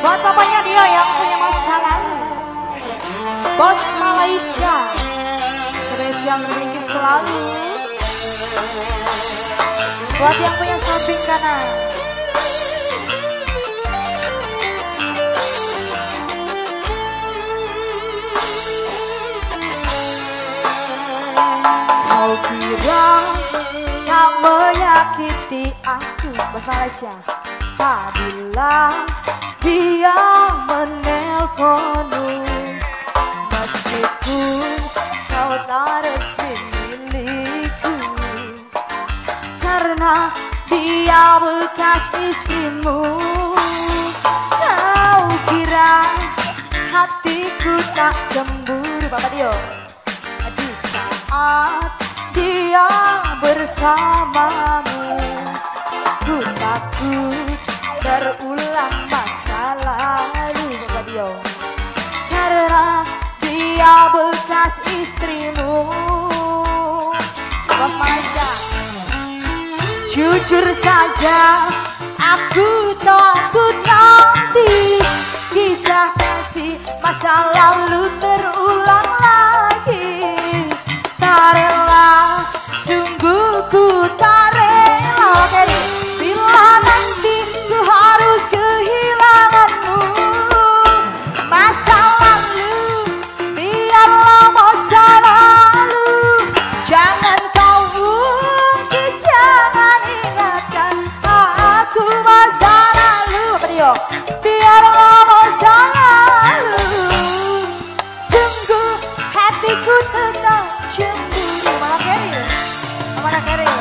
Buat bapaknya dia yang punya masa lalu, Bos Malaysia, spesial memiliki selalu. Buat yang punya samping kanan, kau kira tak menyakiti aku, Bos Malaysia, apabila dia menelponmu, meskipun kau tak resmi milikku, karena dia bekas istrimu. Kau kira hatiku tak cemburu, Bapak Dio, di saat dia bersamamu. Ku takut terulang masa lalu, Bapak Dio, karena dia bekas istrimu. Bos Malaysia, jujur saja aku takut nanti kisah kasih masa lalu terulang lagi. Tak rela, sungguh ku tak rela, jadi bila nanti ku harus kehilanganmu. Masa lalu biarlah masa lalu, jangan kau ungkit, jangan ingatkan aku masa lalu. Apa dia? Biarlah masa lalu, sungguh hatiku tetap cemburu. Mana Keril? Mana Keril?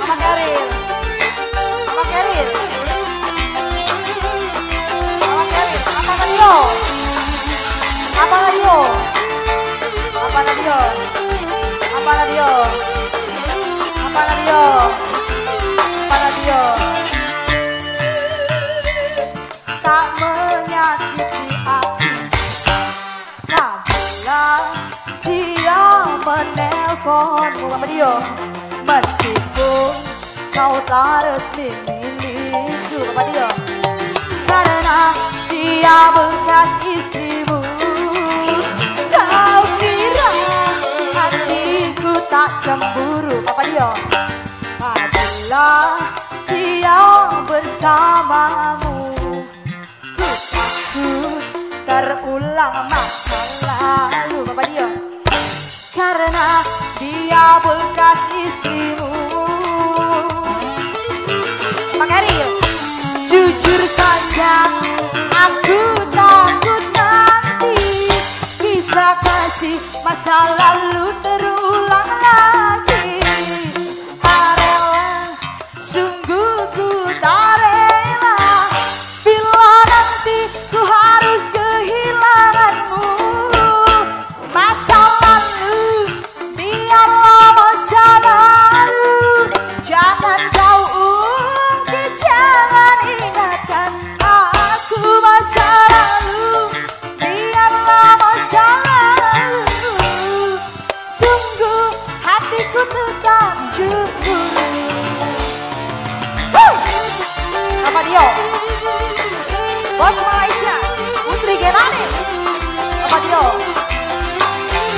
Mana Keril? Mana Keril? Mana Keril? Apa dia? Apa dia? Apa dia? Apa dia? Apa dia? Apa dia? Tak menyakiti aku apabila dia menelponmu, Apa dia? Meskipun kau tak resmi milikku, Apa dia? Karena dia bekas istrimu. Kau kira hatiku tak cemburu, Apa dia? Apabila dia bersamamu. Ku takut terulang masa lalu, Bapak dia, karena dia bekas istrimu. Pak Eril, jujur saja aku takut nanti kisah kasih masa lalu terulang lagi. Tak rela, sungguh ku tak rela, bila nanti ku harus kehilanganmu. Masa lalu biarlah masa lalu, jangan kau ungkit, jangan ingatkan aku masa lalu. Biarlah masa lalu, sungguh hatiku tetap cemburu. Apa dia? Bos Malaysia, Putri Genani. Apa dia?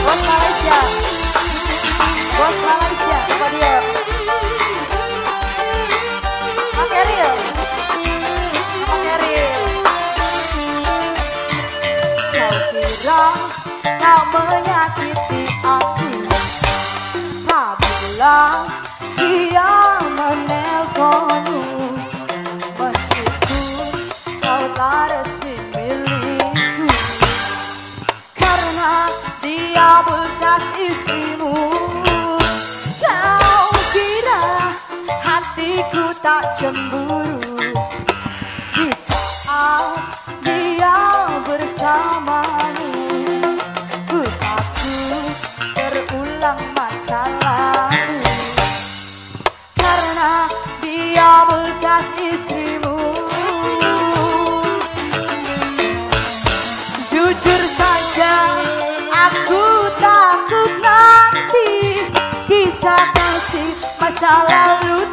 Bos Malaysia, Bos Malaysia. Apa dia? Pak Eril, Pak Eril. Kau kira tak menyakiti aku apabila dia menelponmu, meskipun kau tak resmi milikku, karena dia bekas istrimu. Kau kira hatiku tak cemburu di saat dia bersamamu. Ku takut terulang masa lalu, karena dia bekas istrimu. Jujur saja aku takut nanti kisah kasih masa lalu